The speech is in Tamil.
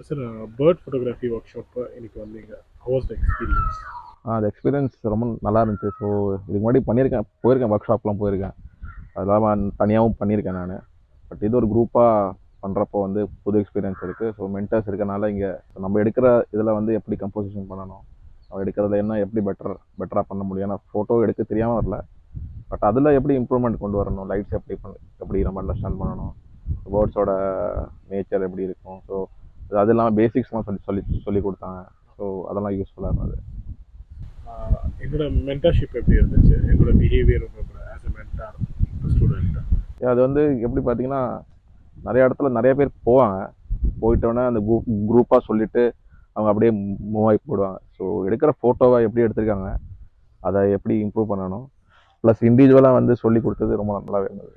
Sir bird photography workshop இன்னைக்கு வந்தீங்க. How was the experience? அந்த எக்ஸ்பீரியன்ஸ் ரொம்ப நல்லா இருந்துச்சு. ஸோ இதுக்கு முன்னாடி போயிருக்கேன் ஒர்க் ஷாப்லாம் போயிருக்கேன். அது இல்லாமல் தனியாகவும் பண்ணியிருக்கேன் நான். பட் இது ஒரு குரூப்பாக பண்ணுறப்போ வந்து புது எக்ஸ்பீரியன்ஸ் இருக்குது. ஸோ மென்டர்ஸ் இருக்கனால இங்கே நம்ம எடுக்கிற இதில் வந்து எப்படி கம்போசிஷன் பண்ணணும், நம்ம எடுக்கிறதுல என்ன எப்படி பெட்டராக பண்ண முடியும். ஏன்னா ஃபோட்டோ எடுக்க தெரியாமல் வரல, பட் அதில் எப்படி இம்ப்ரூவ்மெண்ட் கொண்டு வரணும், லைட்ஸ் எப்படி நம்ம அண்டர்ஸ்டாண்ட் பண்ணணும், வேர்ட்ஸோட நேச்சர் எப்படி இருக்கும். ஸோ அது இல்லாமல் பேசிக்ஸ்லாம் சொல்லி கொடுத்தாங்க. ஸோ அதெல்லாம் யூஸ்ஃபுல்லாக இருந்தது. என்னோட மென்டர்ஷிப் எப்படி இருந்துச்சு? என்னோட பிஹேவியர் உங்களோட ஆஸ் எ மென்டார் ஸ்டூடெண்ட்? அது வந்து எப்படி பார்த்தீங்கன்னா, நிறைய இடத்துல நிறைய பேர் போவாங்க. போயிட்டோன்னே அந்த குரூப்பாக சொல்லிட்டு அவங்க அப்படியே மூவ் ஆகி போயிடுவாங்க. ஸோ எடுக்கிற ஃபோட்டோவை எப்படி எடுத்திருக்காங்க, அதை எப்படி இம்ப்ரூவ் பண்ணணும், ப்ளஸ் இண்டிவிஜுவலாக வந்து சொல்லி கொடுத்தது ரொம்ப நல்லாவே இருந்தது.